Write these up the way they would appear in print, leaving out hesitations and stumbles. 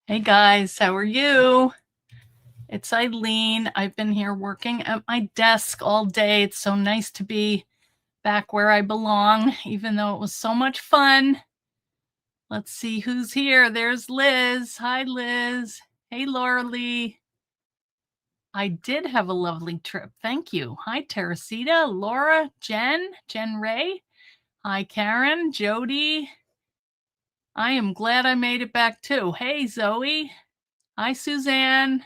Hey guys, how are you? It's Eileen. I've been here working at my desk all day. It's so nice to be back where I belong, even though it was so much fun. Let's see who's here. There's Liz. Hi, Liz. Hey, Laura Lee. I did have a lovely trip. Thank you. Hi, Teresita, Laura, Jen Ray. Hi, Karen, Jody. I am glad I made it back too. Hey, Zoe. Hi, Suzanne.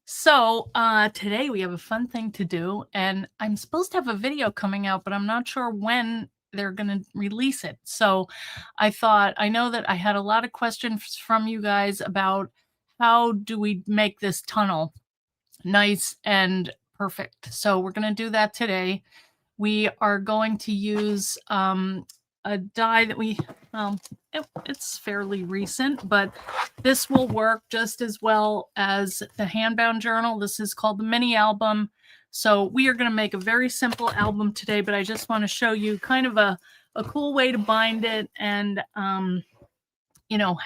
So today we have a fun thing to do, and I'm supposed to have a video coming out, but I'm not sure when they're going to release it. So I know that I had a lot of questions from you guys about how do we make this tunnel nice and perfect. So we're going to do that today. We are going to use a die that it's fairly recent, but this will work just as well as the handbound journal. This is called the mini album. So we are going to make a very simple album today, but I just want to show you kind of a cool way to bind it and, how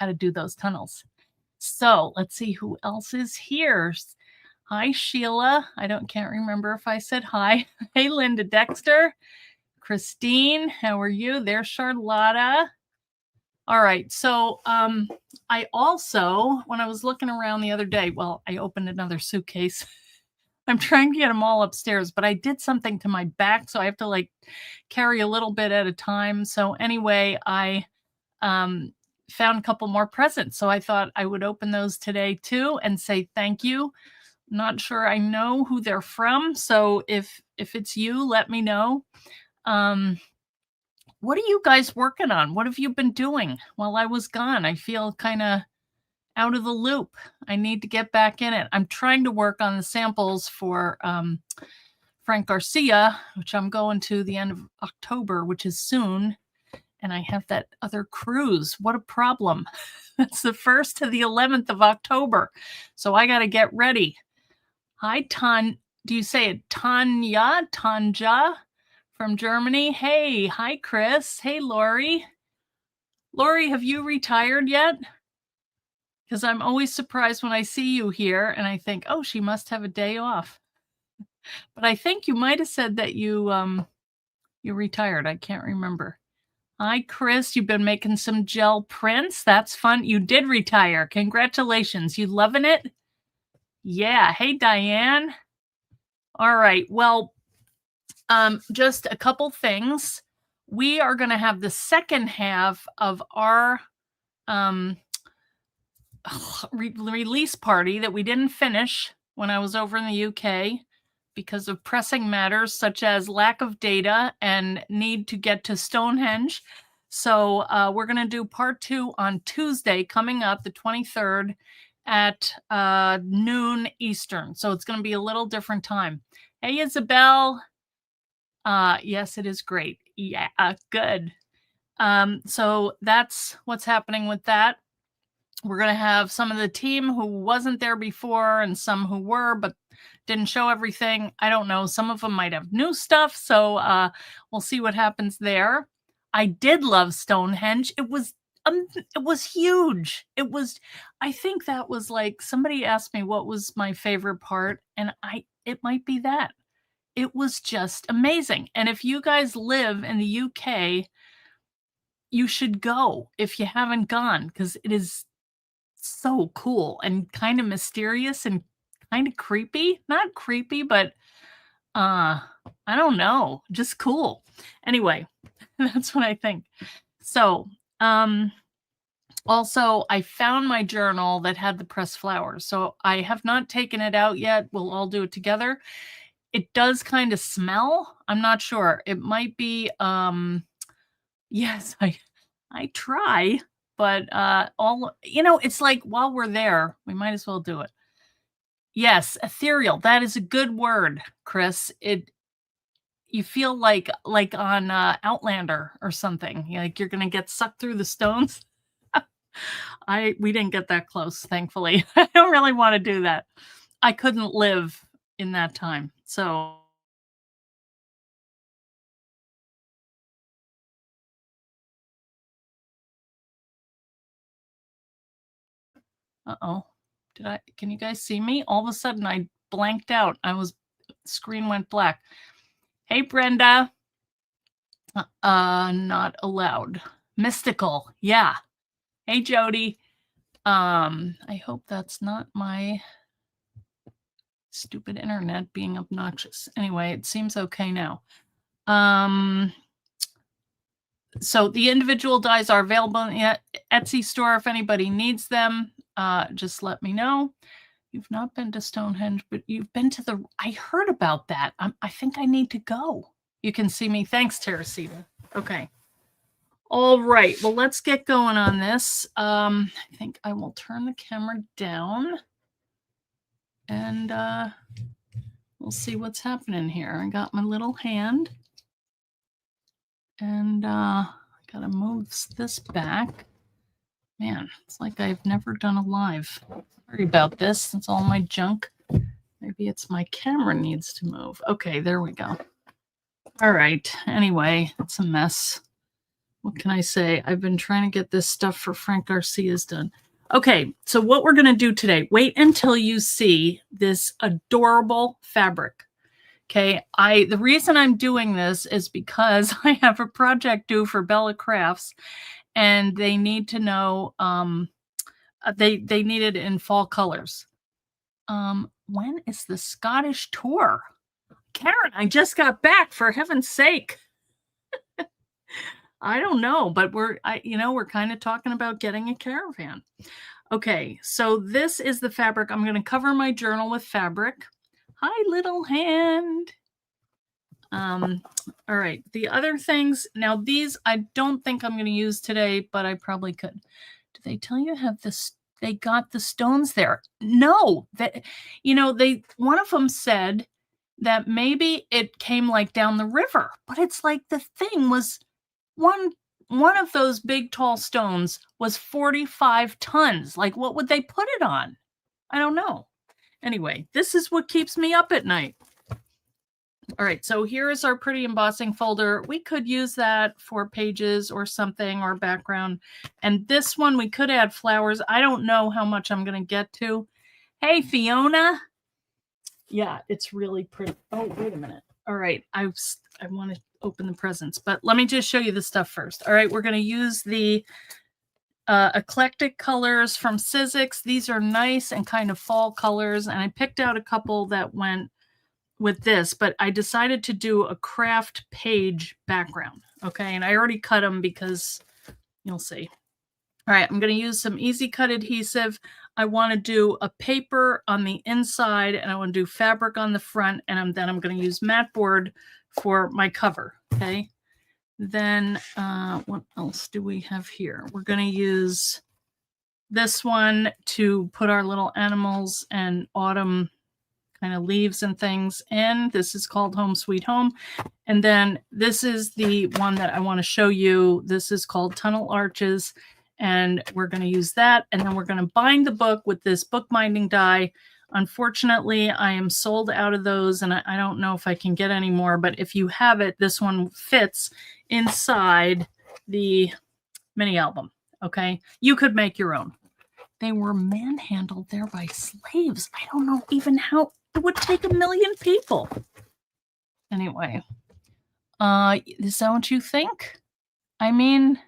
to do those tunnels. So let's see who else is here. Hi, Sheila. Can't remember if I said hi. Hey, Linda Dexter. Christine, how are you? There's Charlotta. All right. So I also, when I was looking around the other day, I opened another suitcase. I'm trying to get them all upstairs, but I did something to my back, so I have to carry a little bit at a time. So anyway, I found a couple more presents. So I thought I would open those today too and say thank you. Not sure I know who they're from, so if it's you, let me know. What are you guys working on? What have you been doing while I was gone? I feel kind of out of the loop. I need to get back in it. I'm trying to work on the samples for Frank Garcia, which I'm going to the end of October, which is soon. And I have that other cruise. What a problem. That's the 1st to the 11th of October. So I got to get ready. Hi, do you say it Tanja from Germany? Hey, hi, Chris. Hey, Lori. Lori, have you retired yet? Because I'm always surprised when I see you here and I think, oh, she must have a day off. But I think you might have said that you retired. I can't remember. Hi, Chris. You've been making some gel prints. That's fun. You did retire. Congratulations. You loving it? Yeah. Hey, Diane. All right. Well, just a couple things. We are going to have the second half of our release party that we didn't finish when I was over in the UK because of pressing matters such as lack of data and need to get to Stonehenge. So we're going to do part 2 on Tuesday coming up, the 23rd at noon Eastern. So it's going to be a little different time. Hey, Isabel. Yes, it is great. Yeah, good. So that's what's happening with that. We're going to have some of the team who wasn't there before and some who were, but didn't show everything. I don't know. Some of them might have new stuff. So we'll see what happens there. I did love Stonehenge. It was huge. I think that was somebody asked me what was my favorite part, and it might be that. It was just amazing. And if you guys live in the UK, you should go if you haven't gone, because it is so cool and kind of mysterious and kind of creepy. Not creepy, but I don't know, just cool. Anyway, that's what I think. So, also I found my journal that had the pressed flowers. So I have not taken it out yet. We'll all do it together. It does kind of smell. I'm not sure. It might be yes, I try, but it's like while we're there, we might as well do it. Yes, ethereal. That is a good word, Chris. You feel like on Outlander or something. Like you're gonna get sucked through the stones. We didn't get that close, thankfully. I don't really want to do that. I couldn't live in that time. So Uh-oh. Can you guys see me? All of a sudden I blanked out. Screen went black. Hey, Brenda. Not allowed. Mystical. Yeah. Hey, Jody. I hope that's not my stupid internet being obnoxious. Anyway, it seems okay now. So the individual dies are available in the Etsy store. If anybody needs them, just let me know. You've not been to Stonehenge, but you've been to I heard about that. I think I need to go. You can see me. Thanks, Teresita. Okay. All right. Well, let's get going on this. I think I will turn the camera down and we'll see what's happening here. I got my little hand and I gotta move this back. Man, it's like I've never done a live. Sorry about this. It's all my junk. Maybe it's my camera needs to move. Okay, there we go. All right. Anyway, it's a mess. What can I say? I've been trying to get this stuff for Frank Garcia's done. Okay, so what we're going to do today, wait until you see this adorable fabric. Okay, the reason I'm doing this is because I have a project due for Bella Crafts and they need to know, they need it in fall colors. When is the Scottish tour? Karen, I just got back, for heaven's sake. I don't know, but we're kind of talking about getting a caravan. Okay, so this is the fabric. I'm going to cover my journal with fabric. Hi, little hand. All right, the other things. Now, these I don't think I'm going to use today, but I probably could. Did they tell you have this? They got the stones there. No, one of them said that maybe it came like down the river, but it's like the thing was one of those big tall stones was 45 tons. Like, what would they put it on? I don't know. Anyway, this is what keeps me up at night. All right, so here is our pretty embossing folder. We could use that for pages or something or background. And this one, we could add flowers. I don't know how much I'm going to get to. Hey, Fiona. Yeah, it's really pretty. Oh, wait a minute. All right, I want to open the presents, but let me just show you the stuff first. All right, we're going to use the eclectic colors from Sizzix. These are nice and kind of fall colors, and I picked out a couple that went with this, but I decided to do a craft page background. Okay, and I already cut them because you'll see. All right, I'm going to use some easy cut adhesive. I want to do a paper on the inside and I want to do fabric on the front, and then I'm going to use matboard for my cover. Okay, then what else do we have here? We're going to use this one to put our little animals and autumn kind of leaves and things in. This is called Home Sweet Home. And then this is the one that I want to show you. This is called Tunnel Arches. And we're going to use that. And then we're going to bind the book with this bookbinding die. Unfortunately, I am sold out of those and I don't know if I can get any more. But if you have it, this one fits inside the mini album. Okay, you could make your own. They were manhandled there by slaves. I don't know even how it would take 1 million people. Anyway, is that what you think? I mean,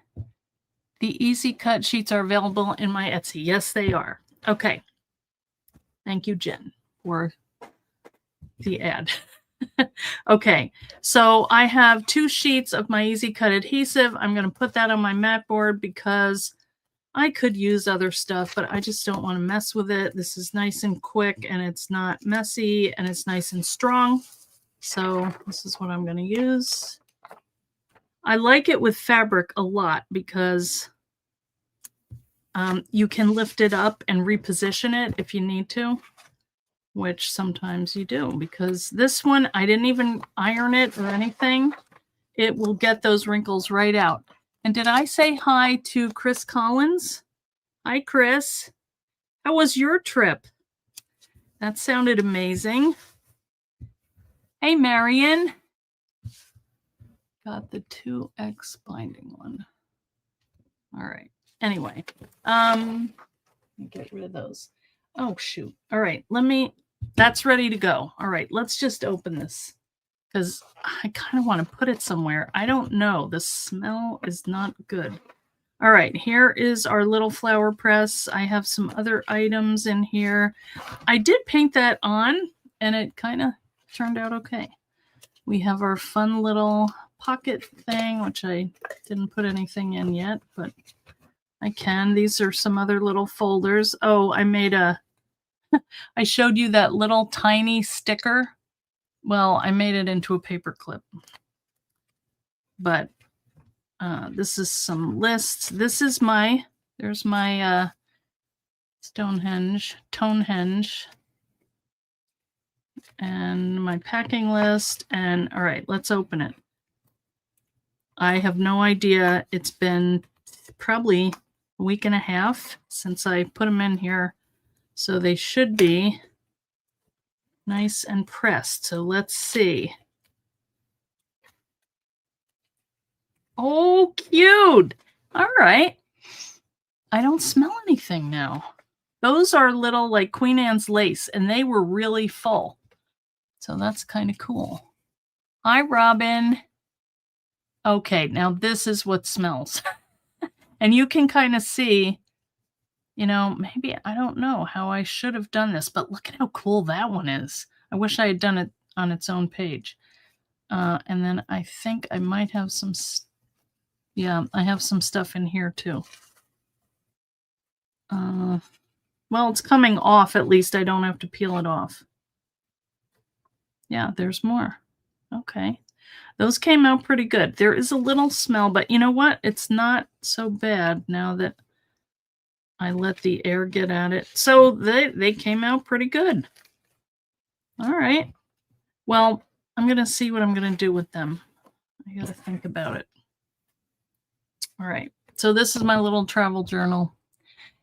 the easy cut sheets are available in my Etsy. Yes, they are. Okay. Thank you, Jen, for the ad. Okay, so I have 2 sheets of my easy cut adhesive. I'm going to put that on my mat board because I could use other stuff, but I just don't want to mess with it. This is nice and quick and it's not messy and it's nice and strong. So this is what I'm going to use. I like it with fabric a lot because you can lift it up and reposition it if you need to, which sometimes you do, because this one, I didn't even iron it or anything. It will get those wrinkles right out. And did I say hi to Chris Collins? Hi, Chris. How was your trip? That sounded amazing. Hey, Marion. Got the 2X binding one. All right. Anyway, me get rid of those. Oh, shoot. All right, that's ready to go. All right, let's just open this because I kind of want to put it somewhere. I don't know. The smell is not good. All right, here is our little flower press. I have some other items in here. I did paint that on, and it kind of turned out okay. We have our fun little pocket thing, which I didn't put anything in yet, but I can. These are some other little folders. Oh, I showed you that little tiny sticker. Well, I made it into a paper clip. But this is some lists. This is there's my Tonehenge, and my packing list. And all right, let's open it. I have no idea. It's been probably a week and a half since I put them in here. So they should be nice and pressed. So let's see. Oh, cute. All right. I don't smell anything now. Those are little like Queen Anne's lace, and they were really full. So that's kind of cool. Hi, Robin. Okay, now this is what smells. And you can kind of see, maybe, I don't know how I should have done this, but look at how cool that one is. I wish I had done it on its own page. And then I think I might have some, I have some stuff in here too. Well, it's coming off at least. I don't have to peel it off. Yeah, there's more. Okay. Those came out pretty good. There is a little smell, but you know what? It's not so bad now that I let the air get at it. So they came out pretty good. All right. Well, I'm going to see what I'm going to do with them. I got to think about it. All right. So this is my little travel journal.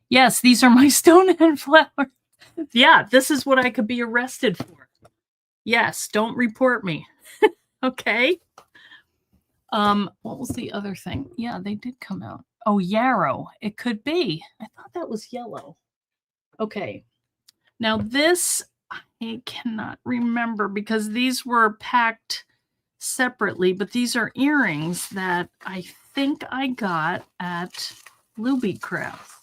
Yes, these are my Stonehenge flowers. Yeah, this is what I could be arrested for. Yes, don't report me. Okay. What was the other thing? Yeah, they did come out. Oh, yarrow. It could be. I thought that was yellow. Okay. Now this, I cannot remember because these were packed separately, but these are earrings that I think I got at Luby Craft.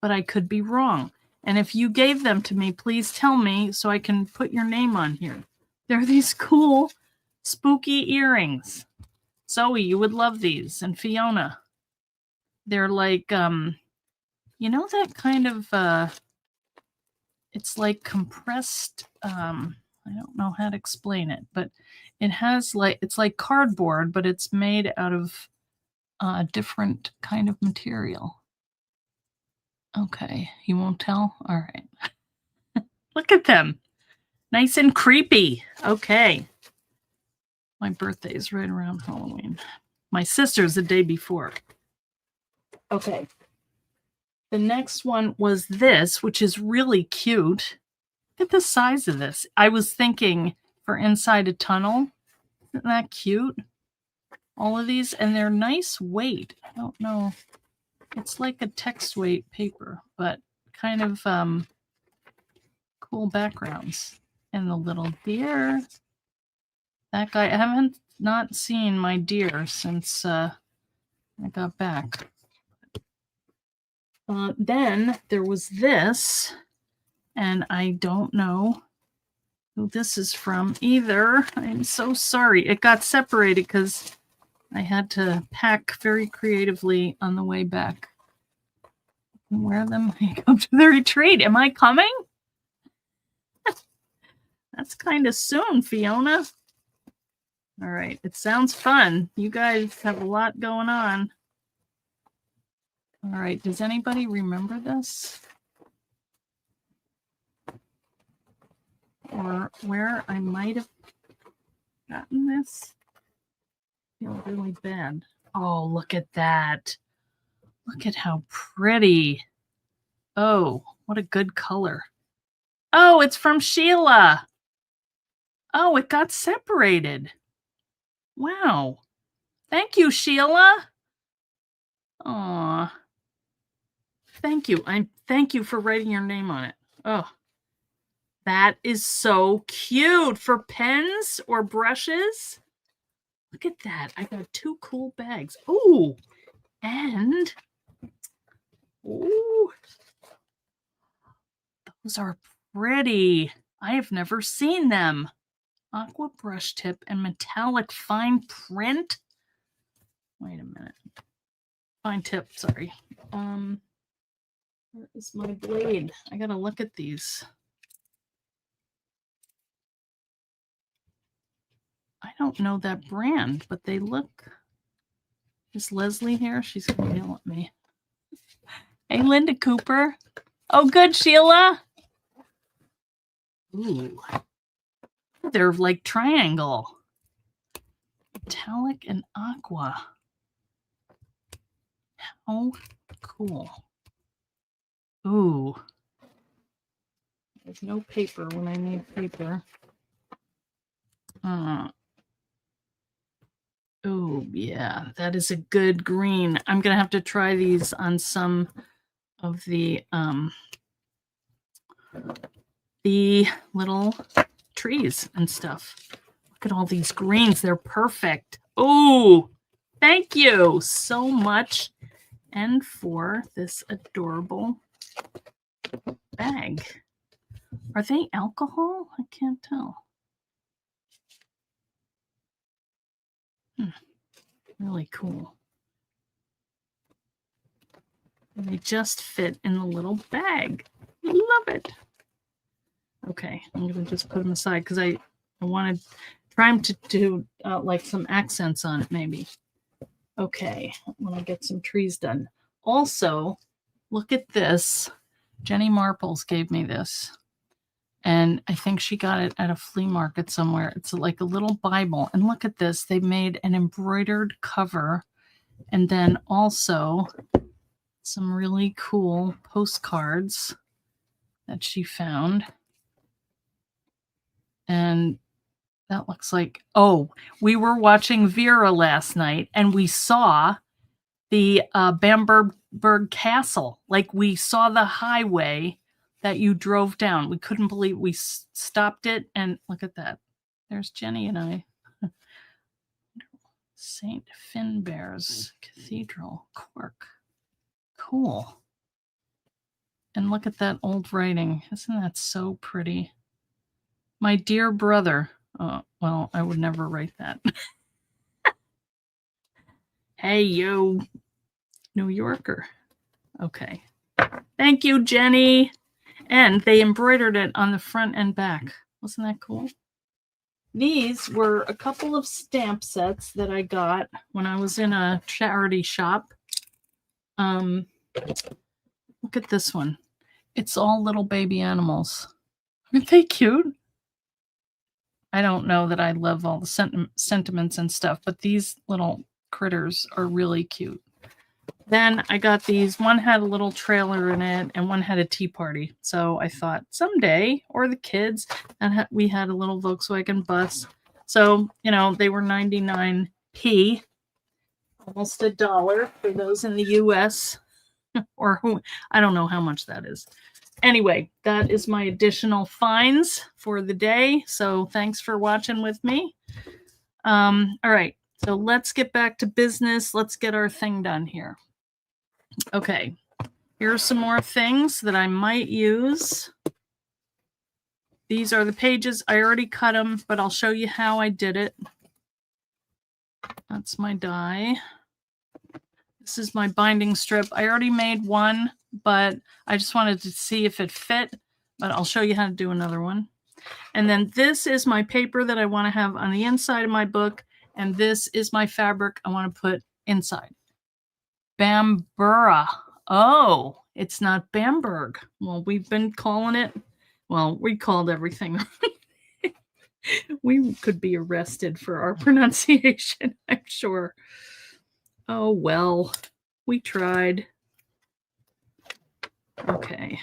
But I could be wrong. And if you gave them to me, please tell me so I can put your name on here. They're these cool, spooky earrings. Zoe, you would love these. And Fiona. They're like, that kind of, it's like compressed, I don't know how to explain it, but it has it's like cardboard, but it's made out of a different kind of material. Okay, you won't tell? All right. Look at them. Nice and creepy. Okay. My birthday is right around Halloween. My sister's the day before. Okay. The next one was this, which is really cute. Look at the size of this. I was thinking for inside a tunnel. Isn't that cute? All of these, and they're nice weight. I don't know. It's like a text weight paper, but kind of cool backgrounds. And the little deer. That guy, I haven't not seen my deer since I got back. Then there was this, and I don't know who this is from either. I'm so sorry. It got separated because I had to pack very creatively on the way back. Wear them when I go to the retreat. Am I coming? That's kind of soon, Fiona. All right. It sounds fun. You guys have a lot going on. All right. Does anybody remember this? Or where I might have gotten this? I feel really bad. Oh, look at that. Look at how pretty. Oh, what a good color. Oh, it's from Sheila. Oh, it got separated. Wow. Thank you, Sheila. Aw. Thank you. Thank you for writing your name on it. Oh, that is so cute for pens or brushes. Look at that. I got 2 cool bags. Ooh, and ooh, those are pretty. I have never seen them. Aqua brush tip and metallic fine print. Wait a minute. Fine tip, sorry. Where is my blade? I gotta look at these. I don't know that brand, but they look. Is Leslie here? She's gonna yell at me. Hey, Linda Cooper. Oh, good, Sheila. Ooh. They're like triangle. Metallic and aqua. How cool. Ooh. There's no paper when I need paper. Oh, yeah, that is a good green. I'm going to have to try these on some of the little trees and stuff. Look at all these greens. They're perfect. Oh, thank you so much. And for this adorable bag. Are they alcohol? I can't tell. Really cool. And they just fit in the little bag. I love it. Okay, I'm going to just put them aside because I want to try them to do like some accents on it maybe. Okay, when I get some trees done. Also, look at this. Jenny Marples gave me this. And I think she got it at a flea market somewhere. It's like a little Bible. And look at this. They made an embroidered cover. And then also some really cool postcards that she found. And that looks like, oh, we were watching Vera last night and we saw the Bamberg Castle. Like we saw the highway that you drove down. We couldn't believe we stopped it. And look at that. There's Jenny and I. St. Finbarr's Cathedral, Cork. Cool. And look at that old writing. Isn't that so pretty? My dear brother. Oh, well, I would never write that. Hey, yo. New Yorker. Okay. Thank you, Jenny. And they embroidered it on the front and back. Wasn't that cool? These were a couple of stamp sets that I got when I was in a charity shop. Look at this one. It's all little baby animals. Aren't they cute? I don't know that I love all the sentiments and stuff, but these little critters are really cute. Then I got these. One had a little trailer in it and one had a tea party. So I thought someday, or the kids, and we had a little Volkswagen bus. So, you know, they were 99p, almost $1 for those in the US, or who, I don't know how much that is. Anyway, that is my additional finds for the day. So thanks for watching with me. All right, so let's get back to business. Let's get our thing done here. Okay, here's some more things that I might use. These are the pages. I already cut them, but I'll show you how I did it. That's my die. This is my binding strip. I already made one, but I just wanted to see if it fit, but I'll show you how to do another one. And then this is my paper that I want to have on the inside of my book, and this is my fabric I want to put inside. Bambura. Oh, it's not Bamberg. Well, we've been calling it. Well, we called everything. We could be arrested for our pronunciation, I'm sure. Oh, well, we tried. Okay.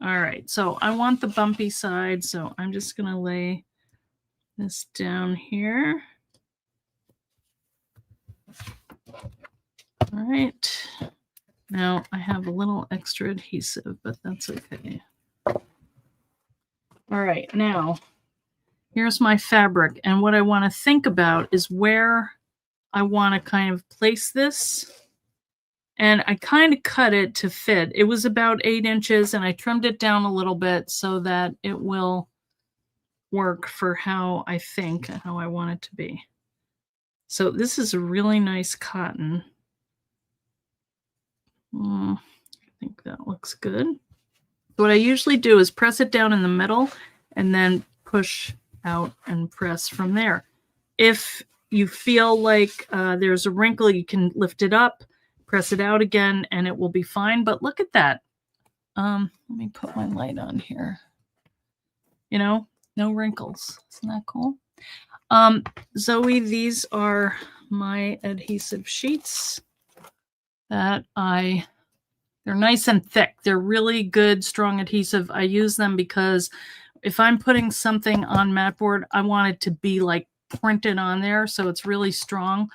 All right, so I want the bumpy side, so I'm just going to lay this down here. All right. Now I have a little extra adhesive, but that's okay. All right, now here's my fabric. And what I want to think about is where I want to kind of place this. And I kind of cut it to fit. It was about 8 inches and I trimmed it down a little bit so that it will work for how I think and how I want it to be. So this is a really nice cotton. I think that looks good. What I usually do is press it down in the middle and then push out and press from there. If you feel like there's a wrinkle, you can lift it up, press it out again, and it will be fine. But look at that. Let me put my light on here. You know, no wrinkles. Isn't that cool? Zoe, these are my adhesive sheets that they're nice and thick. They're really good, strong adhesive. I use them because if I'm putting something on matboard, I want it to be like printed on there, so it's really strong.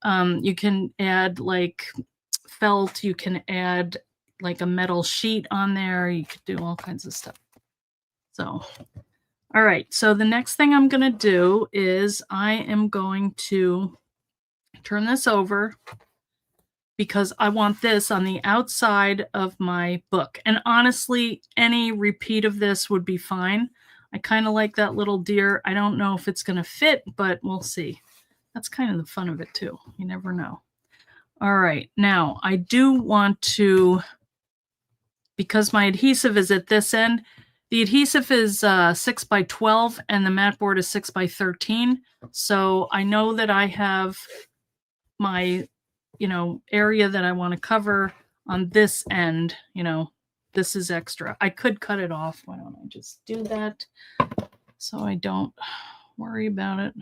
You can add like felt, you can add like a metal sheet on there, you could do all kinds of stuff. So, all right, so the next thing I'm going to do is I am going to turn this over because I want this on the outside of my book. And honestly, any repeat of this would be fine. I kind of like that little deer. I don't know if it's going to fit, but we'll see. That's kind of the fun of it too. You never know. All right, now I do want to, because my adhesive is at this end, the adhesive is 6 by 12 and the mat board is 6 by 13. So I know that I have my, area that I want to cover on this end. This is extra. I could cut it off. Why don't I just do that so I don't worry about it?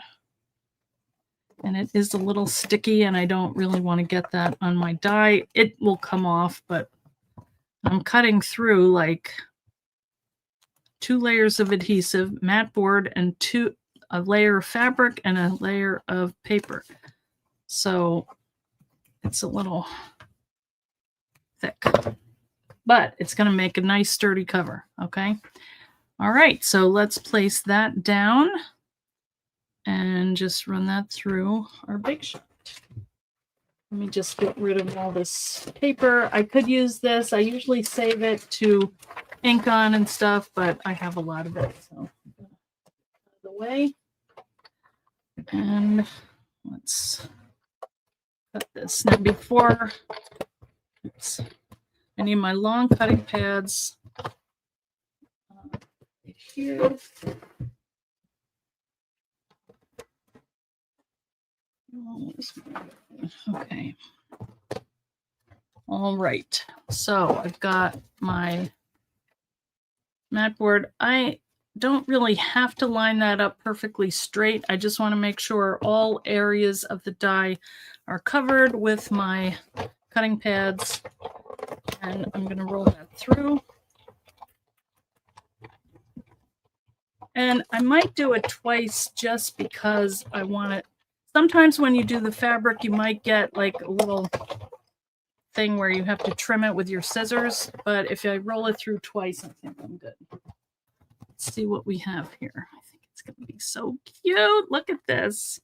And it is a little sticky and I don't really want to get that on my die. It will come off, but I'm cutting through like 2 layers of adhesive, mat board, and a layer of fabric and a layer of paper. So it's a little thick, but it's going to make a nice sturdy cover. Okay. All right. So let's place that down and just run that through our big shot. Let me just get rid of all this paper. I could use this. I usually save it to ink on and stuff, but I have a lot of it. So out of the way. And let's cut this. Now before, I need my long cutting pads right here. Okay. All right. So I've got my mat board. I don't really have to line that up perfectly straight. I just want to make sure all areas of the die are covered with my cutting pads. And I'm going to roll that through. And I might do it twice just because I want it. Sometimes when you do the fabric, you might get like a little thing where you have to trim it with your scissors. But if I roll it through twice, I think I'm good. Let's see what we have here. I think it's going to be so cute. Look at this.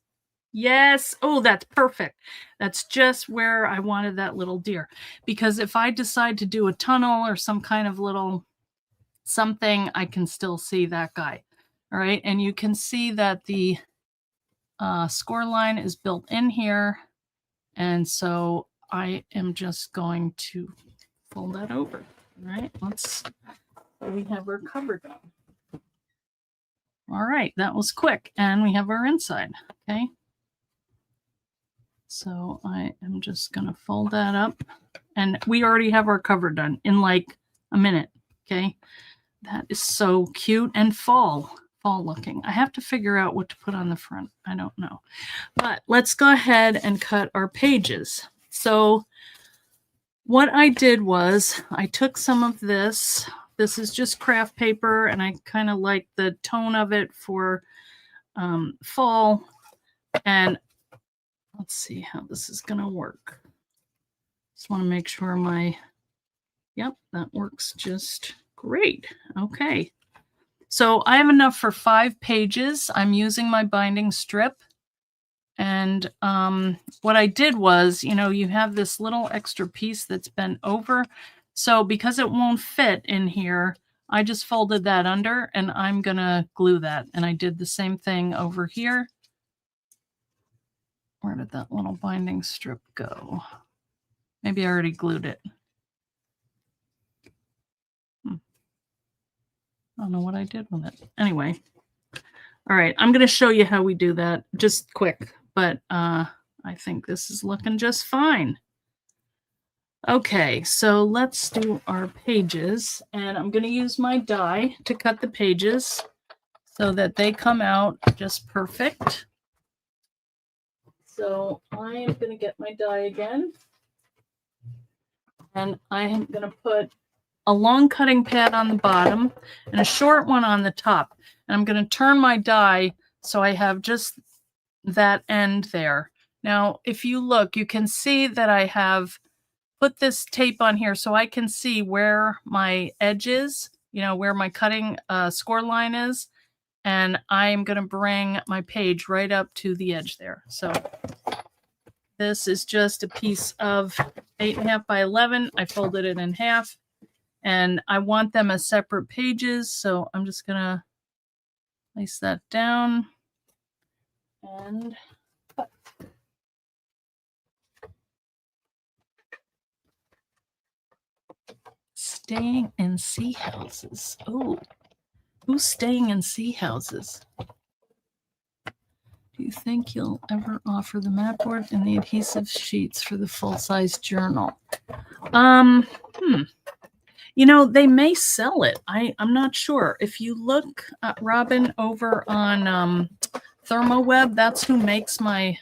Yes. Oh, that's perfect. That's just where I wanted that little deer. Because if I decide to do a tunnel or some kind of little something, I can still see that guy. All right. And you can see that the score line is built in here. And so I am just going to fold that over. All right. We have our cover done. All right. That was quick. And we have our inside. Okay. So I am just going to fold that up. And we already have our cover done in like a minute. Okay. That is so cute and fall looking. I have to figure out what to put on the front. I don't know. But let's go ahead and cut our pages. So what I did was I took some of this. This is just craft paper, and I kind of like the tone of it for fall. And let's see how this is going to work. Just want to make sure yep, that works just great. Okay. So I have enough for 5 pages. I'm using my binding strip. And what I did was, you have this little extra piece that's bent over. So because it won't fit in here, I just folded that under and I'm going to glue that. And I did the same thing over here. Where did that little binding strip go? Maybe I already glued it. I don't know what I did with it. Anyway. All right, I'm going to show you how we do that just quick, but I think this is looking just fine. Okay, so let's do our pages, and I'm going to use my die to cut the pages so that they come out just perfect. So I am going to get my die again, and I am going to put a long cutting pad on the bottom and a short one on the top. And I'm going to turn my die so I have just that end there. Now, if you look, you can see that I have put this tape on here so I can see where my edge is, where my cutting score line is. And I'm going to bring my page right up to the edge there. So this is just a piece of 8.5 by 11. I folded it in half. And I want them as separate pages, so I'm just going to place that down and cut. Staying in sea houses. Oh, who's staying in sea houses? Do you think you'll ever offer the matboard and the adhesive sheets for the full-size journal? They may sell it. I'm not sure. If you look at Robin over on ThermoWeb, that's who makes my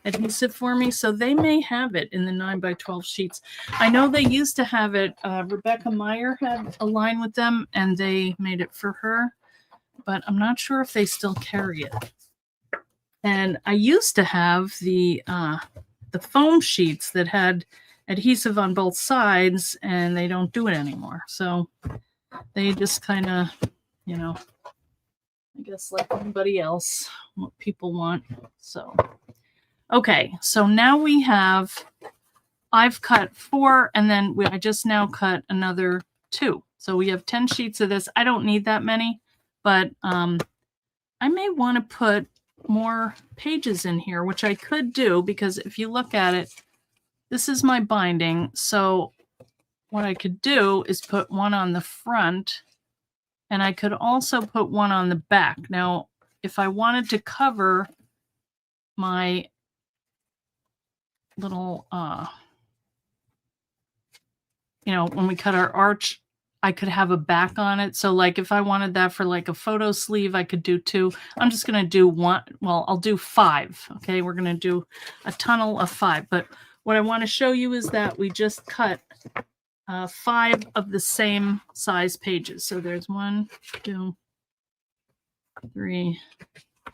adhesive for me. So they may have it in the 9 by 12 sheets. I know they used to have it. Rebecca Meyer had a line with them and they made it for her, but I'm not sure if they still carry it. And I used to have the foam sheets that had adhesive on both sides, and they don't do it anymore. So they just kind of, I guess like everybody else, what people want. So, okay. So now I've cut 4, and then I just now cut another 2. So we have 10 sheets of this. I don't need that many, but I may want to put more pages in here, which I could do, because if you look at it, this is my binding. So what I could do is put one on the front, and I could also put one on the back. Now, if I wanted to cover my little, when we cut our arch, I could have a back on it. So like if I wanted that for like a photo sleeve, I could do 2. I'm just going to do 1. Well, I'll do 5. Okay. We're going to do a tunnel of 5. But what I want to show you is that we just cut 5 of the same size pages. So there's 1, 2, 3,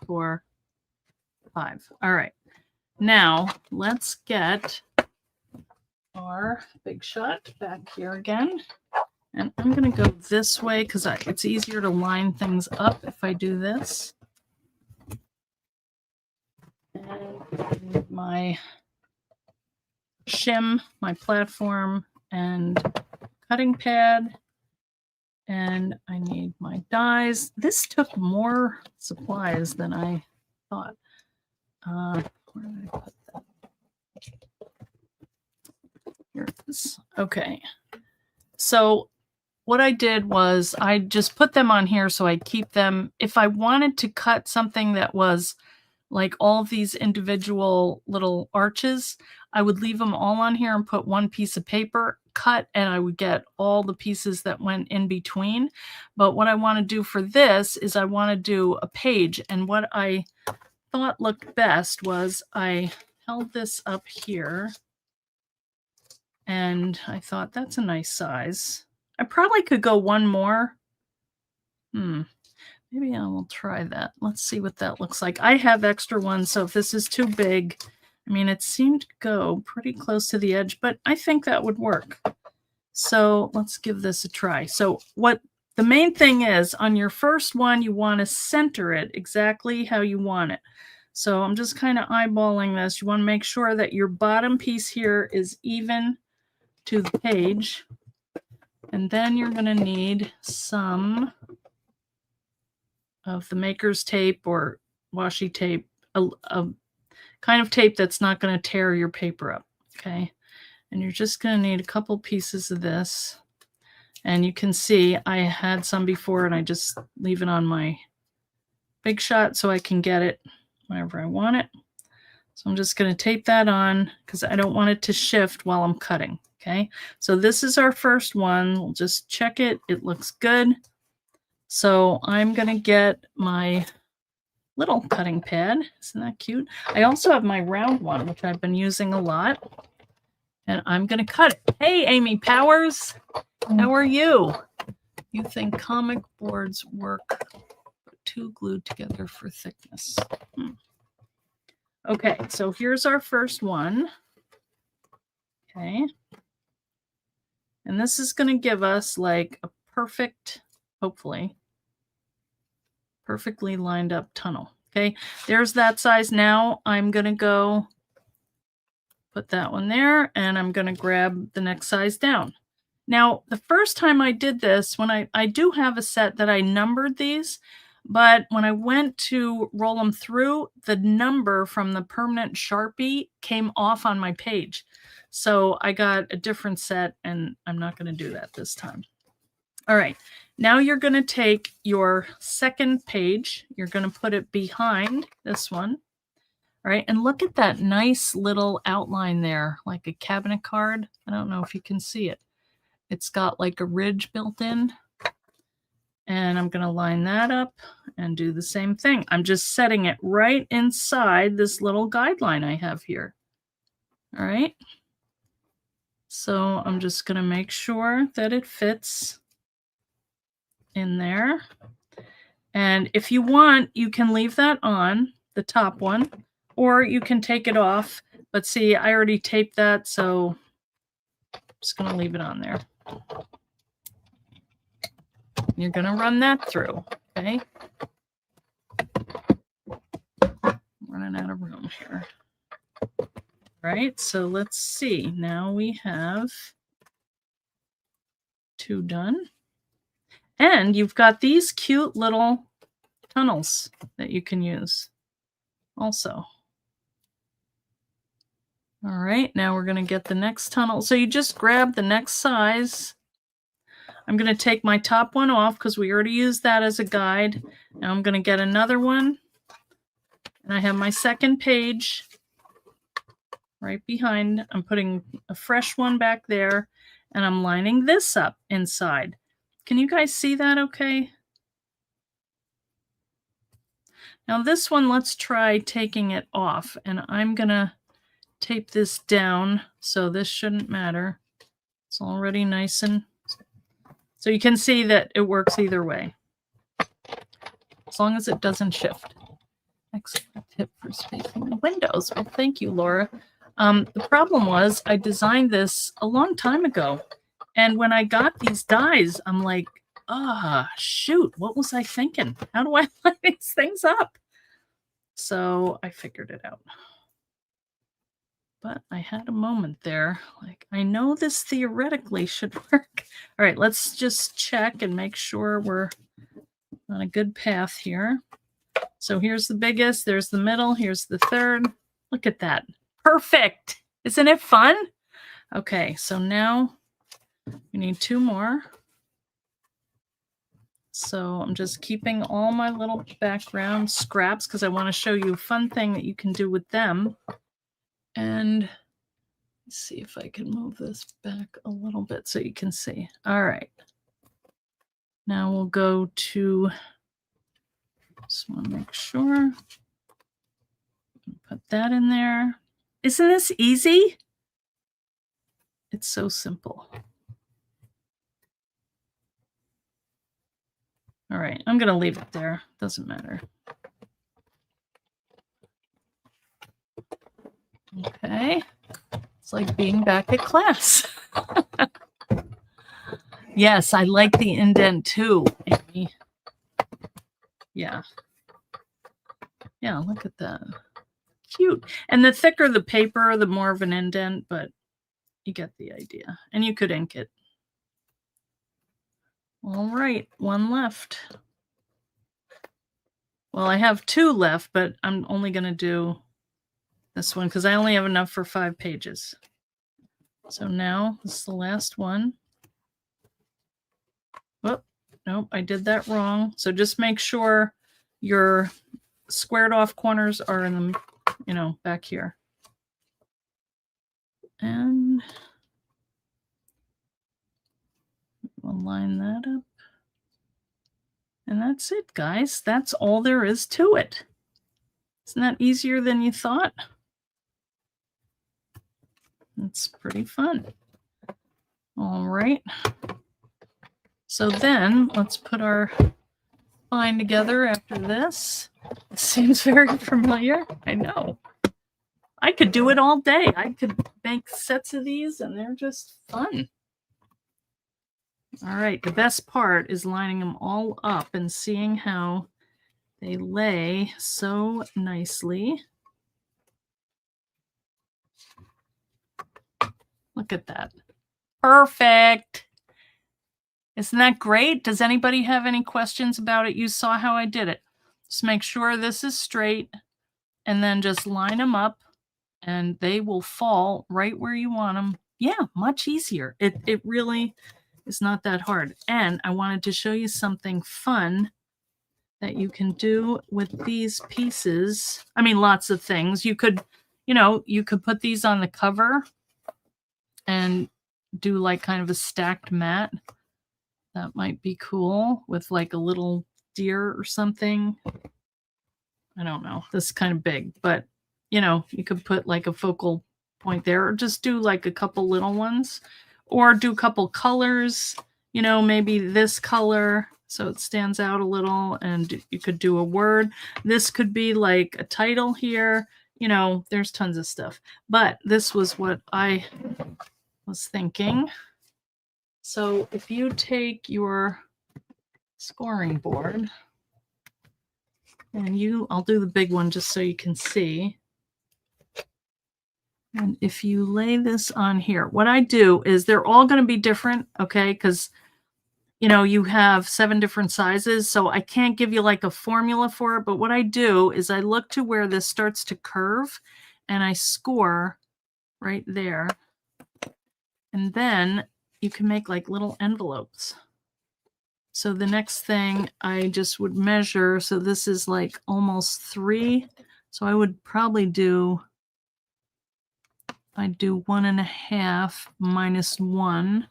4, 5. All right. Now let's get our big shot back here again. And I'm going to go this way because it's easier to line things up if I do this. And my shim, my platform, and cutting pad. And I need my dies. This took more supplies than I thought. Where did I put that? Here it is. Okay. So what I did was I just put them on here so I keep them. If I wanted to cut something that was like all of these individual little arches, I would leave them all on here and put one piece of paper cut, and I would get all the pieces that went in between. But what I want to do for this is I want to do a page, and what I thought looked best was I held this up here, and I thought that's a nice size. I probably could go one more. Maybe I will try that. Let's see what that looks like. I have extra ones, so if this is too big, I mean, it seemed to go pretty close to the edge, but I think that would work. So let's give this a try. So what the main thing is, on your first one, you want to center it exactly how you want it. So I'm just kind of eyeballing this. You want to make sure that your bottom piece here is even to the page. And then you're going to need some of the maker's tape or washi tape, a kind of tape that's not going to tear your paper up. Okay. And you're just going to need a couple pieces of this. And you can see I had some before and I just leave it on my Big Shot so I can get it whenever I want it. So I'm just going to tape that on because I don't want it to shift while I'm cutting. Okay, so this is our first one. We'll just check it. It looks good. So I'm going to get my little cutting pad. Isn't that cute? I also have my round one, which I've been using a lot. And I'm going to cut it. Hey, Amy Powers. How are you? You think comic boards work two glued together for thickness? Okay, so here's our first one. Okay. And this is going to give us like a perfect, hopefully, perfectly lined up tunnel. Okay, there's that size. Now I'm going to go put that one there and I'm going to grab the next size down. Now, the first time I did this, when I do have a set that I numbered these, but when I went to roll them through, the number from the permanent Sharpie came off on my page. So I got a different set and I'm not going to do that this time. All right, now you're going to take your second page, you're going to put it behind this one. All right, and look at that nice little outline there, like a cabinet card. I don't know if you can see it. It's got like a ridge built in. And I'm going to line that up and do the same thing. I'm just setting it right inside this little guideline I have here. All right. So I'm just going to make sure that it fits in there. And if you want, you can leave that on, the top one, or you can take it off. But see, I already taped that, so I'm just going to leave it on there. You're going to run that through, okay? Running out of room here. All right, so let's see. Now we have 2 done. And you've got these cute little tunnels that you can use also. All right, now we're going to get the next tunnel. So you just grab the next size. I'm going to take my top one off because we already used that as a guide. Now I'm going to get another one. And I have my second page right behind. I'm putting a fresh one back there. And I'm lining this up inside. Can you guys see that okay? Now this one, let's try taking it off. And I'm going to tape this down. So this shouldn't matter. It's already nice and... So you can see that it works either way, as long as it doesn't shift. Excellent tip for spacing the windows. Well, thank you, Laura. The problem was I designed this a long time ago. And when I got these dies, I'm like, shoot, what was I thinking? How do I line these things up? So I figured it out. But I had a moment there, like, I know this theoretically should work. All right, let's just check and make sure we're on a good path here. So here's the biggest, there's the middle, here's the third. Look at that. Perfect. Isn't it fun? Okay, so now we need 2 more. So I'm just keeping all my little background scraps because I want to show you a fun thing that you can do with them. And let's see if I can move this back a little bit so you can see. All right. Now we'll go to, just want to make sure. Put that in there. Isn't this easy? It's so simple. All right, I'm going to leave it there. Doesn't matter. Okay. It's like being back at class. Yes, I like the indent too, Amy. Yeah. Yeah, look at that. Cute. And the thicker the paper, the more of an indent, but you get the idea. And you could ink it. All right, one left. Well, I have two left, but I'm only going to do this one because I only have enough for 5 pages. So now this is the last one. Whoop, nope, I did that wrong. So just make sure your squared off corners are in the, you know, back here. And we'll line that up. And that's it, guys. That's all there is to it. Isn't that easier than you thought? It's pretty fun. All right. So then let's put our spine together after this. It seems very familiar. I know. I could do it all day. I could make sets of these and they're just fun. All right. The best part is lining them all up and seeing how they lay so nicely. Look at that. Perfect. Isn't that great? Does anybody have any questions about it? You saw how I did it. Just make sure this is straight and then just line them up and they will fall right where you want them. Yeah, much easier. It really is not that hard. And I wanted to show you something fun that you can do with these pieces. I mean, lots of things. You could, you know, you could put these on the cover and do like kind of a stacked mat. That might be cool with like a little deer or something. I don't know. This is kind of big, but you know, you could put like a focal point there or just do like a couple little ones or do a couple colors, you know, maybe this color so it stands out a little and you could do a word. This could be like a title here. You know, there's tons of stuff, but this was what I was thinking. So if you take your scoring board and I'll do the big one just so you can see. And if you lay this on here, what I do is they're all going to be different, okay? Because, you know, you have 7 different sizes, so I can't give you like a formula for it. But what I do is I look to where this starts to curve and I score right there. And then you can make like little envelopes. So the next thing I just would measure. So this is like almost 3. So I would probably do, I'd do 1.5 minus 1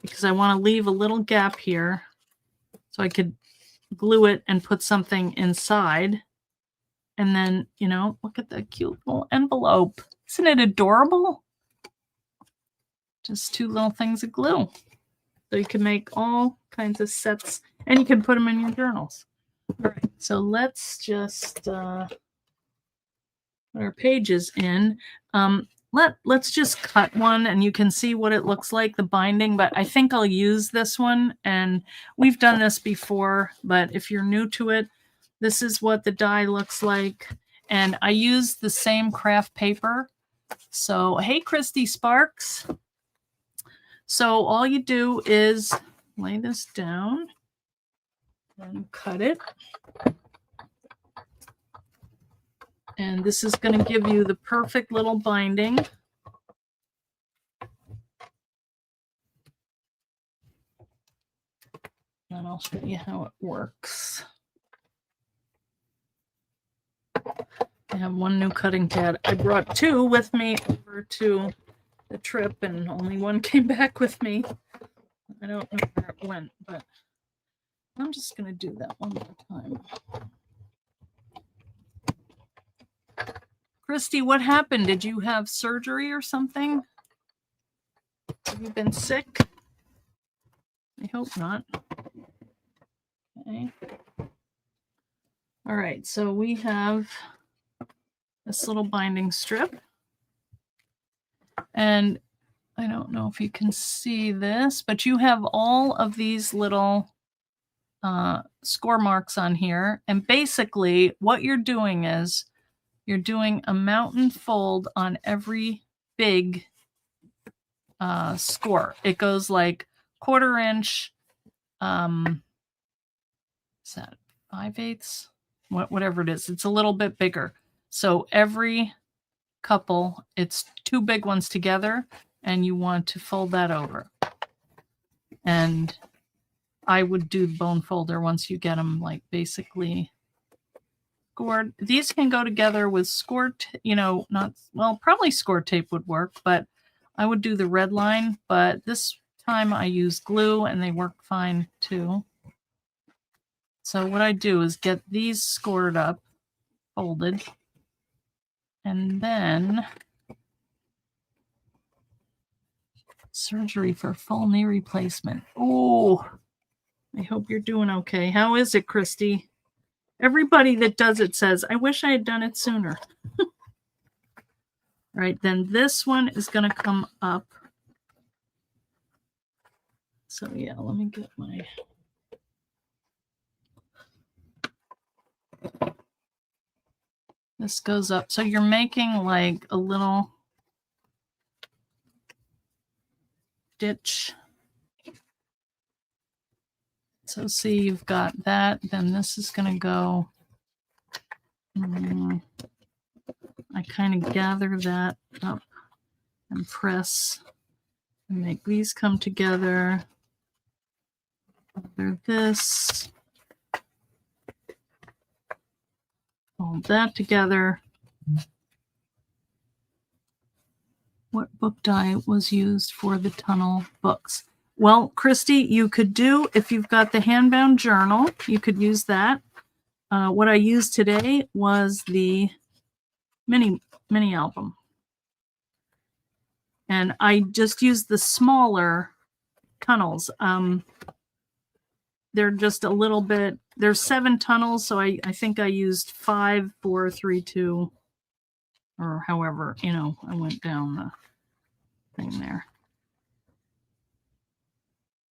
because I want to leave a little gap here so I could glue it and put something inside. And then, you know, look at that cute little envelope. Isn't it adorable? Just 2 little things of glue. So you can make all kinds of sets and you can put them in your journals. All right, so let's just put our pages in. Let's just cut one and you can see what it looks like, the binding, but I think I'll use this one. And we've done this before, but if you're new to it, this is what the die looks like. And I use the same craft paper. So, hey, Christy Sparks. So all you do is lay this down and cut it. And this is going to give you the perfect little binding. And I'll show you how it works. I have 1 new cutting pad. I brought 2 with me over to the trip and only 1 came back with me. I don't know where it went, but I'm just going to do that one more time. Christy, what happened? Did you have surgery or something? Have you been sick? I hope not. Okay. All right, so we have this little binding strip. And I don't know if you can see this, but you have all of these little score marks on here. And basically what you're doing is you're doing a mountain fold on every big score. It goes like 1/4 inch, is that 5/8? Whatever it is, it's a little bit bigger. So every couple, it's 2 big ones together, and you want to fold that over. And I would do the bone folder once you get them like basically scored. These can go together with scored, not, well, probably score tape would work, but I would do the red line. But this time I use glue and they work fine too. So what I do is get these scored up, folded, and then surgery for full knee replacement. Oh, I hope you're doing okay. How is it, Christy? Everybody that does it says, I wish I had done it sooner. All right, then this one is going to come up. So yeah, let me get my... This goes up. So you're making like a little ditch. So see, you've got that. Then this is going to go... I kind of gather that up and press and make these come together. Gather this. Hold that together. What book dye was used for the tunnel books? Well, Christy, you could do, if you've got the handbound journal, you could use that. What I used today was the mini album. And I just used the smaller tunnels. They're just a little bit, there's 7 tunnels, so I think I used 5, 4, 3, 2, or however, I went down the thing there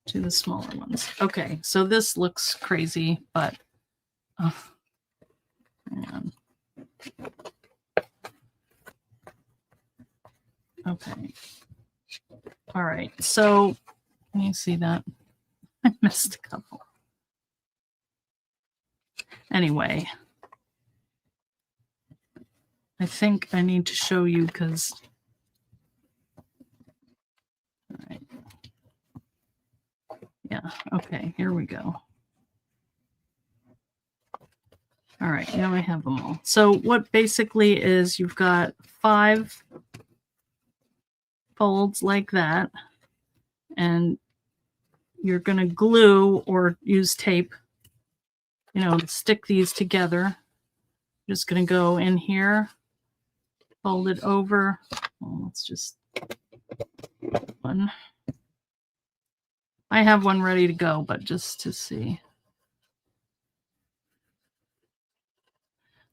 to the smaller ones. Okay, so this looks crazy, but hang on. Okay. All right, so can you see that? I missed a couple. Anyway, I think I need to show you because, all right. Yeah, okay, here we go. All right, now I have them all. So what basically is you've got 5 folds like that, and you're going to glue or use tape, to stick these together. I'm just going to go in here, fold it over. Well, let's just one. I have one ready to go, but just to see.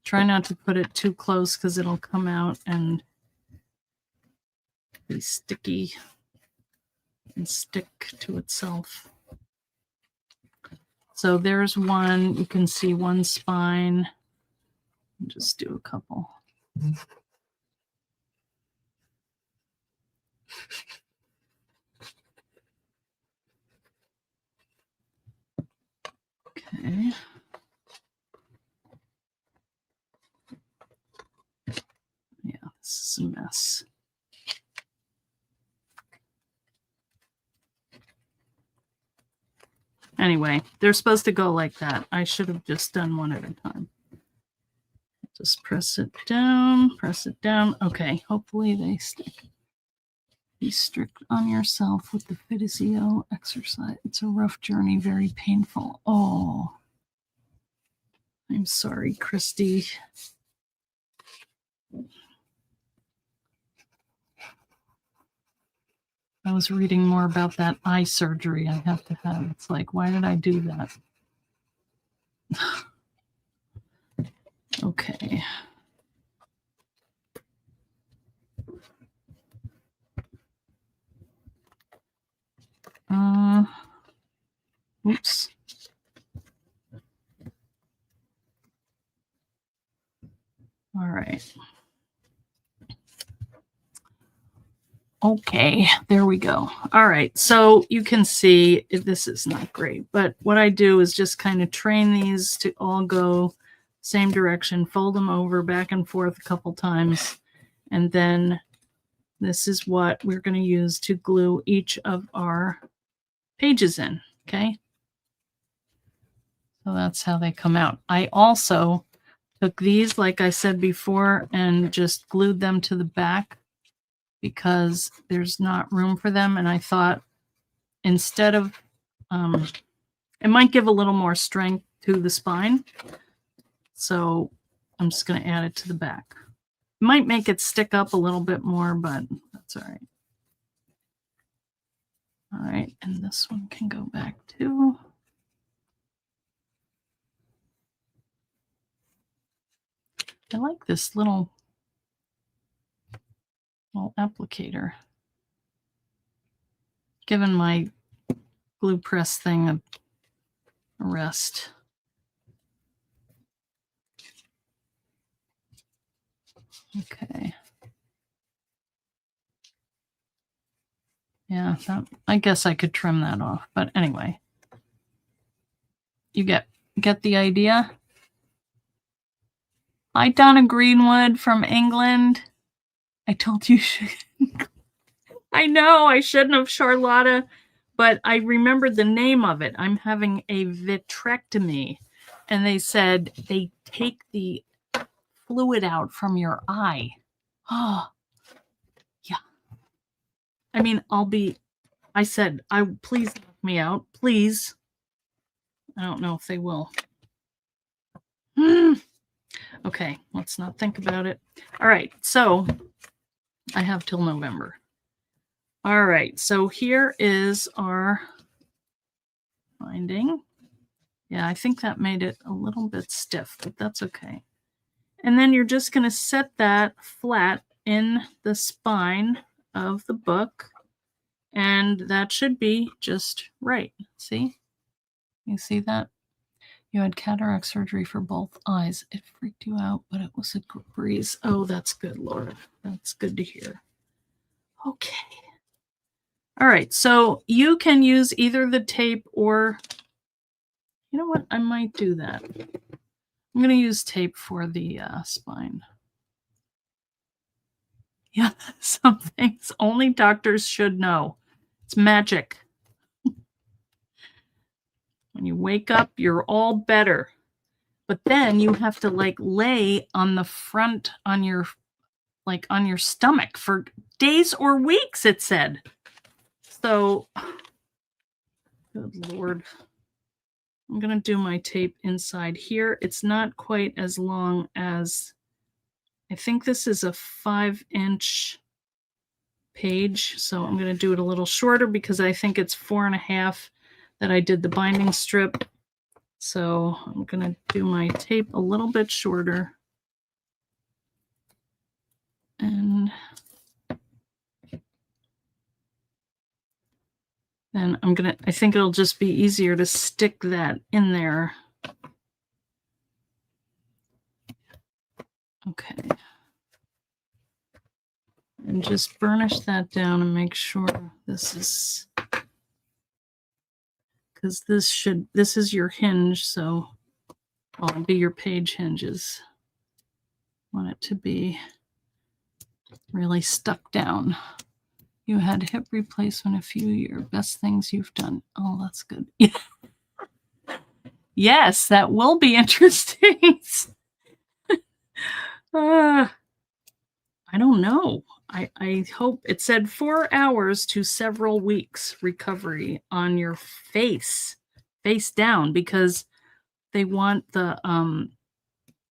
Try not to put it too close because it'll come out and be sticky and stick to itself. So there's one. You can see one spine. Just do a couple. Okay. Yeah, this is a mess. Anyway, they're supposed to go like that. I should have just done one at a time. Just press it down, press it down. Okay, hopefully they stick. Be strict on yourself with the physio exercise. It's a rough journey, very painful. Oh, I'm sorry, Christy. I was reading more about that eye surgery I have to have. It's like, why did I do that? Okay. Oops. All right. Okay, there we go. All right, so you can see this is not great, but what I do is just kind of train these to all go same direction, fold them over back and forth a couple times, and then this is what we're going to use to glue each of our pages in, okay? So that's how they come out. I also took these, like I said before, and just glued them to the back because there's not room for them. And I thought instead of, it might give a little more strength to the spine. So I'm just going to add it to the back. It might make it stick up a little bit more, but that's all right. All right, and this one can go back too. I like this little applicator. Giving my glue press thing a rest. Okay. Yeah, I guess I could trim that off, but anyway. You get the idea? Hi, Donna Greenwood from England. I told you I know I shouldn't have, Charlotta, but I remembered the name of it. I'm having a vitrectomy, and they said they take the fluid out from your eye. Oh, yeah. I mean, I said, please knock me out, please. I don't know if they will. Okay, let's not think about it. All right, so I have till November. All right, so here is our binding. Yeah, I think that made it a little bit stiff, but that's okay. And then you're just going to set that flat in the spine of the book, and that should be just right. See? You see that? You had cataract surgery for both eyes. It freaked you out, but it was a breeze. Oh, that's good, Laura. That's good to hear. Okay. All right, so you can use either the tape or, you know what? I might do that. I'm going to use tape for the spine. Yeah, some things only doctors should know. It's magic. When you wake up, you're all better. But then you have to like lay on the front on your stomach for days or weeks, it said. So, good Lord. I'm going to do my tape inside here. It's not quite as long as, I think this is a 5-inch page. So I'm going to do it a little shorter because I think it's 4.5 that I did the binding strip. So I'm going to do my tape a little bit shorter. And then I think it'll just be easier to stick that in there. Okay. And just burnish that down and make sure this is, because this is your hinge, so it'll be your page hinges. Want it to be really stuck down. You had hip replacement a few years. Best things you've done. Oh, that's good. Yes, that will be interesting. I don't know. I hope it said 4 hours to several weeks recovery on your face down, because they want the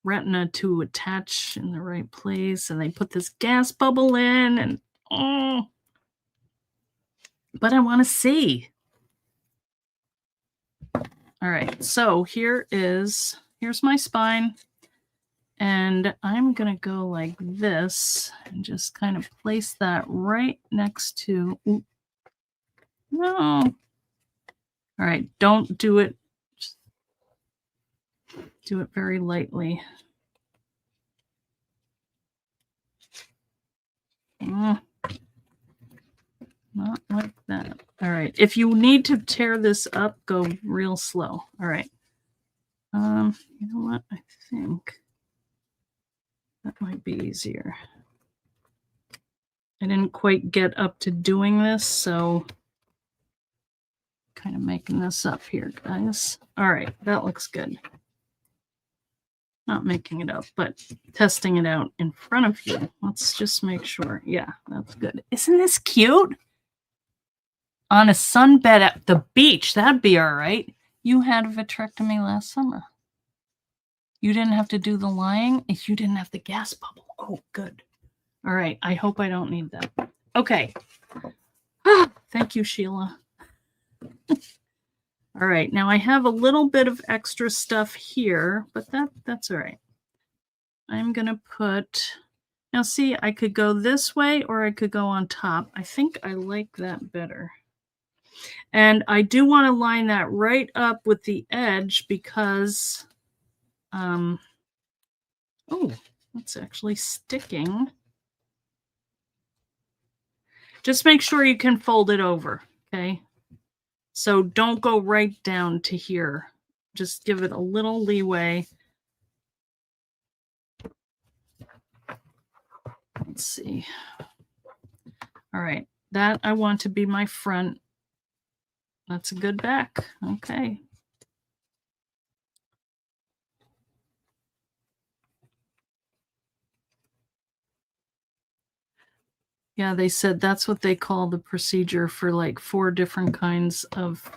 retina to attach in the right place, and they put this gas bubble in, and but I want to see. All right, so here's my spine, and I'm gonna go like this and just kind of place that right next to, no, All right, don't do it. Just do it very lightly. Not like that. All right. If you need to tear this up, go real slow. All right. You know what? I think that might be easier. I didn't quite get up to doing this, so kind of making this up here, guys. All right, that looks good. Not making it up, but testing it out in front of you. Let's just make sure. Yeah, that's good. Isn't this cute? On a sunbed at the beach, that'd be all right. You had a vitrectomy last summer. You didn't have to do the lying. If you didn't have the gas bubble. Oh, good. All right. I hope I don't need that. Okay. Thank you, Sheila. All right. Now I have a little bit of extra stuff here, but that's all right. I'm going to put, now see, I could go this way or I could go on top. I think I like that better. And I do want to line that right up with the edge because, oh, that's actually sticking. Just make sure you can fold it over, okay? So don't go right down to here. Just give it a little leeway. Let's see. All right, that I want to be my front. That's a good back. Okay. Yeah, they said that's what they call the procedure for like 4 different kinds of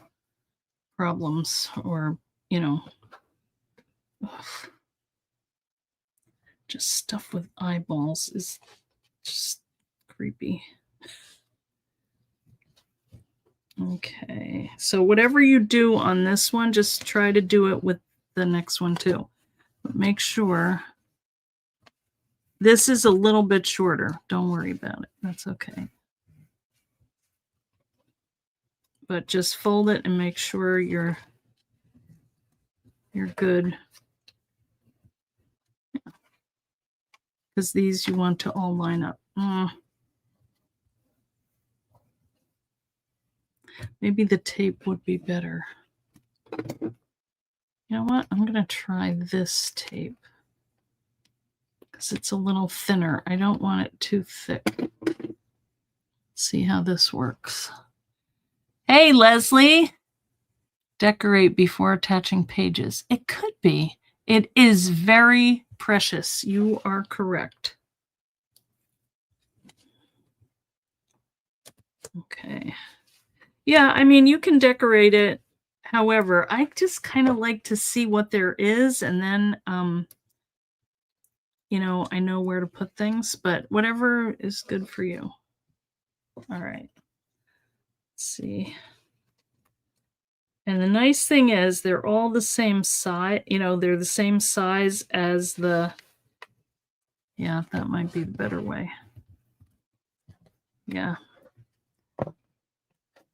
problems, or, you know, just stuff with eyeballs is just creepy. Okay, so whatever you do on this one, just try to do it with the next one too. But make sure this is a little bit shorter. Don't worry about it. That's okay. But just fold it and make sure you're good. Because these you want to all line up. Maybe the tape would be better. You know what? I'm going to try this tape because it's a little thinner. I don't want it too thick. Let's see how this works. Hey, Leslie. Decorate before attaching pages. It could be. It is very precious. You are correct. Okay. Yeah, I mean, you can decorate it. However, I just kind of like to see what there is, and then, you know, I know where to put things, but whatever is good for you. All right. Let's see. And the nice thing is they're all the same size, you know, they're the same size as the, yeah, that might be the better way. Yeah.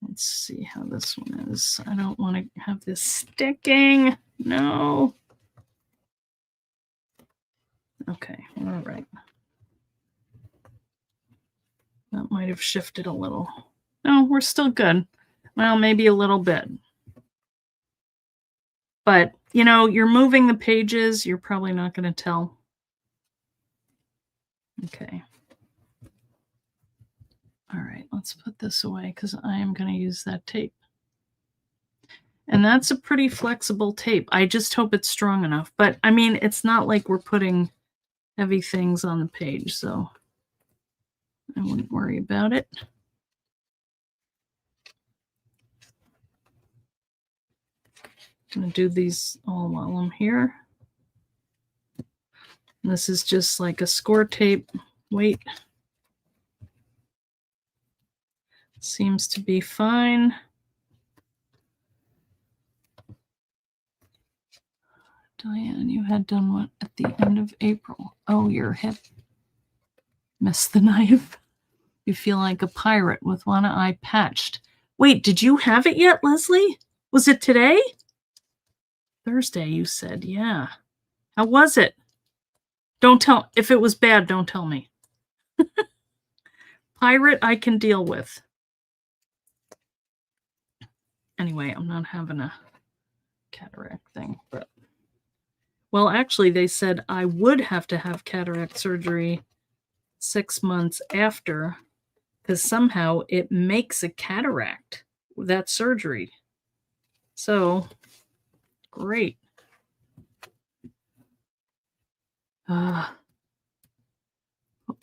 Let's see how this one is. I don't want to have this sticking. No. Okay, all right. That might have shifted a little. No, we're still good. Well, maybe a little bit. But, you know, you're moving the pages. You're probably not going to tell. Okay. All right, let's put this away because I am going to use that tape. And that's a pretty flexible tape. I just hope it's strong enough. But, I mean, it's not like we're putting heavy things on the page, so I wouldn't worry about it. I'm going to do these all while I'm here. And this is just like a score tape weight. Seems to be fine. Diane, you had done what at the end of April? Oh, your hip missed the knife. You feel like a pirate with one eye patched. Wait, did you have it yet, Leslie? Was it today? Thursday, you said. Yeah. How was it? Don't tell. If it was bad, don't tell me. Pirate, I can deal with. Anyway, I'm not having a cataract thing, but well, actually, they said I would have to have cataract surgery 6 months after, because somehow it makes a cataract with that surgery. So great. Put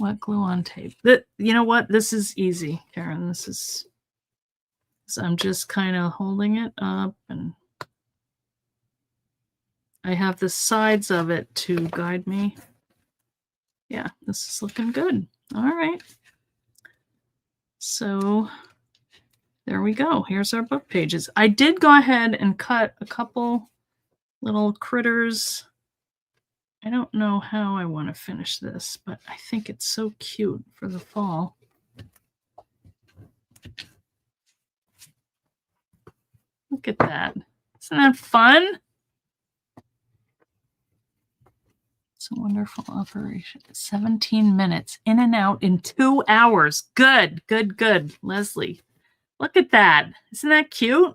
wet glue on tape. You know what? This is easy, Karen. This is. So I'm just kind of holding it up, and I have the sides of it to guide me. Yeah, this is looking good. All right. So there we go. Here's our book pages. I did go ahead and cut a couple little critters. I don't know how I want to finish this, but I think it's so cute for the fall. Look at that. Isn't that fun? It's a wonderful operation. 17 minutes in and out in 2 hours. Good, good, good. Leslie, look at that. Isn't that cute?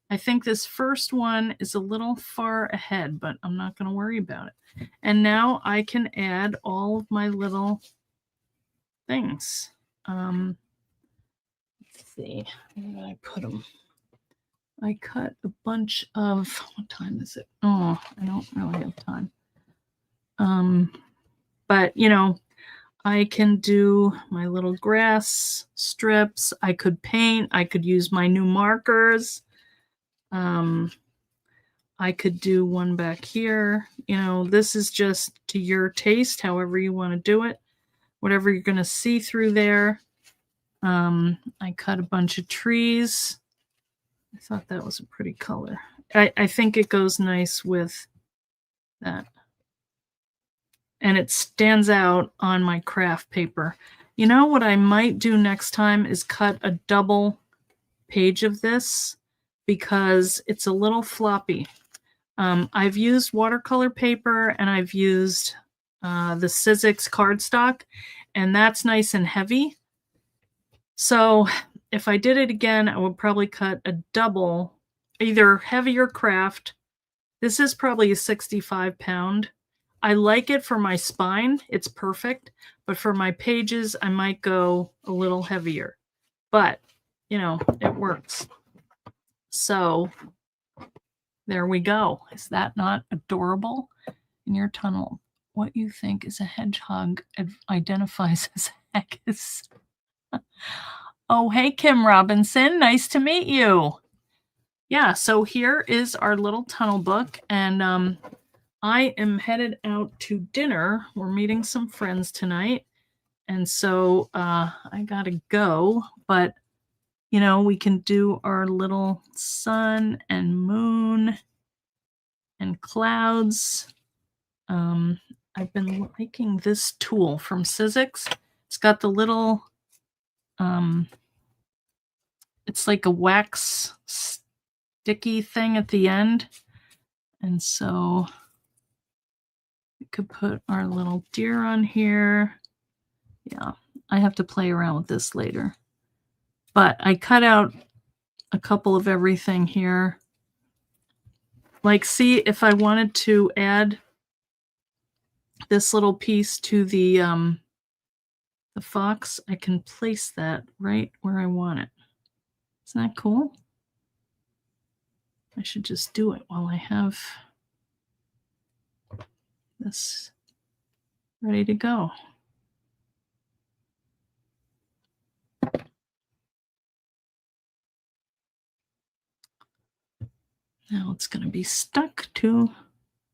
I think this first one is a little far ahead, but I'm not going to worry about it. And now I can add all of my little things. Let's see. Where did I put them? I cut a bunch of, what time is it? Oh, I don't really have time. But you know, I can do my little grass strips. I could paint. I could use my new markers. I could do one back here. You know, this is just to your taste, however you want to do it. Whatever you're going to see through there. I cut a bunch of trees. I thought that was a pretty color. I think it goes nice with that. And it stands out on my craft paper. You know what I might do next time is cut a double page of this because it's a little floppy. I've used watercolor paper and I've used the Sizzix cardstock, and that's nice and heavy. So if I did it again, I would probably cut a double, either heavier craft. This is probably a 65-pound. I like it for my spine. It's perfect. But for my pages, I might go a little heavier. But, you know, it works. So there we go. Is that not adorable? In your tunnel, what you think is a hedgehog identifies as haggis. Oh, hey, Kim Robinson. Nice to meet you. Yeah, so here is our little tunnel book. And I am headed out to dinner. We're meeting some friends tonight. And so I got to go. But, you know, we can do our little sun and moon and clouds. I've been liking this tool from Sizzix. It's got the little, it's like a wax sticky thing at the end. And so we could put our little deer on here. Yeah, I have to play around with this later. But I cut out a couple of everything here. Like, see, if I wanted to add this little piece to the fox, I can place that right where I want it. Isn't that cool? I should just do it while I have this ready to go. Now it's going to be stuck to,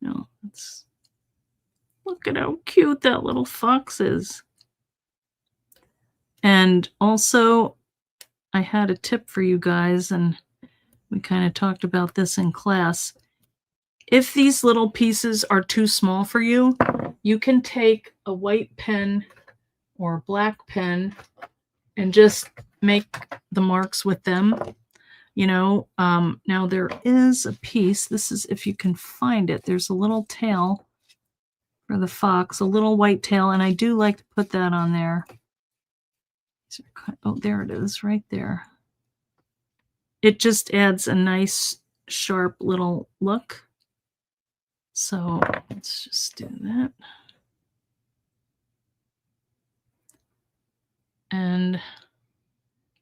no, it's, look at how cute that little fox is. And also, I had a tip for you guys, and we kind of talked about this in class. If these little pieces are too small for you, you can take a white pen or a black pen and just make the marks with them. you know. Now there is a piece. This is, if you can find it, there's a little tail for the fox, a little white tail, and I do like to put that on there. Oh, there it is, right there. It just adds a nice, sharp little look. So let's just do that. And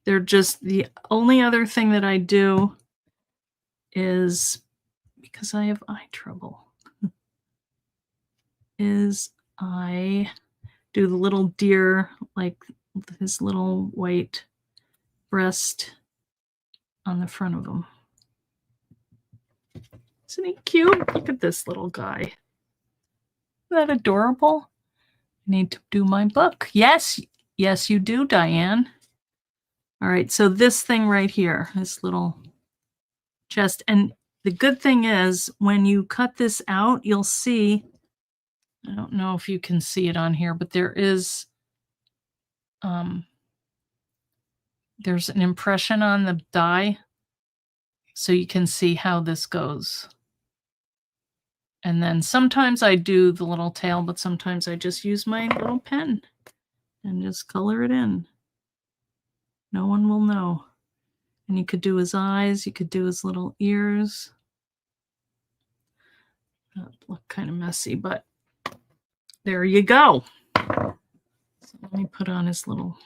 they're just, the only other thing that I do is, because I have eye trouble, is I do the little deer, like his little white breast on the front of him. Isn't he cute? Look at this little guy. Isn't that adorable? I need to do my book. Yes, yes, you do, Diane. All right, so this thing right here, this little chest. And the good thing is, when you cut this out, you'll see, I don't know if you can see it on here, but there is, there's an impression on the die, so you can see how this goes. And then sometimes I do the little tail, but sometimes I just use my little pen and just color it in. No one will know. And you could do his eyes, you could do his little ears. That look kind of messy, but there you go. So let me put on his little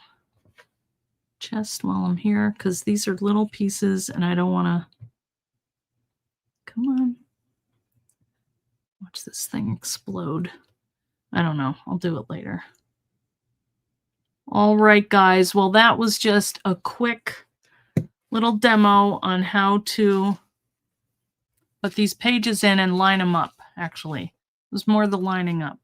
chest while I'm here, because these are little pieces and I don't want to, come on, watch this thing explode. I don't know, I'll do it later. All right, guys, well, that was just a quick little demo on how to put these pages in and line them up. Actually, it was more the lining up.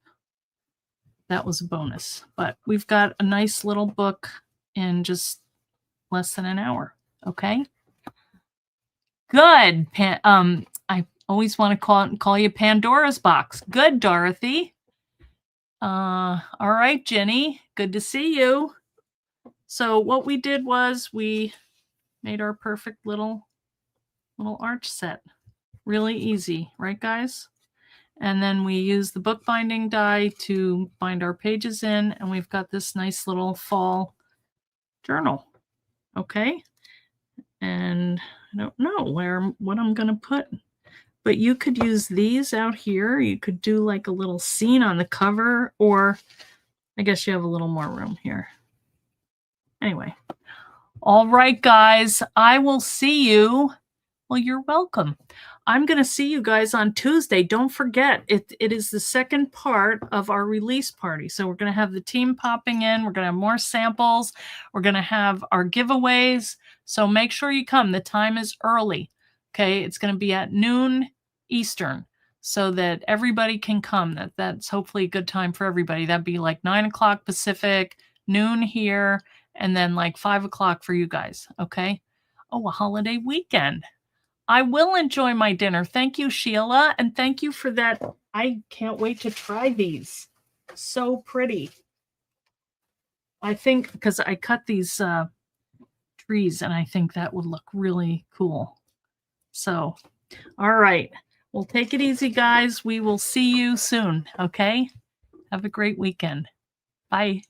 That was a bonus, but we've got a nice little book in just less than an hour. Okay, good. I always want to call you Pandora's box. Good, Dorothy. All right, Jenny, good to see you. So what we did was we made our perfect little arch set. Really easy, right, guys? And then we use the bookbinding die to bind our pages in, and we've got this nice little fall journal. Okay, and I don't know what I'm gonna put, but you could use these out here. You could do like a little scene on the cover, or I guess you have a little more room here. Anyway, all right, guys, I will see you. Well, you're welcome. I'm going to see you guys on Tuesday. Don't forget, it is the second part of our release party. So we're going to have the team popping in. We're going to have more samples. We're going to have our giveaways. So make sure you come. The time is early. Okay, it's going to be at noon Eastern, so that everybody can come. That's hopefully a good time for everybody. That'd be like 9 o'clock Pacific, noon here, and then like 5 o'clock for you guys. Okay. Oh, a holiday weekend. I will enjoy my dinner. Thank you, Sheila. And thank you for that. I can't wait to try these. So pretty. I think because I cut these trees, and I think that would look really cool. So, all right. Well, take it easy, guys. We will see you soon. Okay. Have a great weekend. Bye.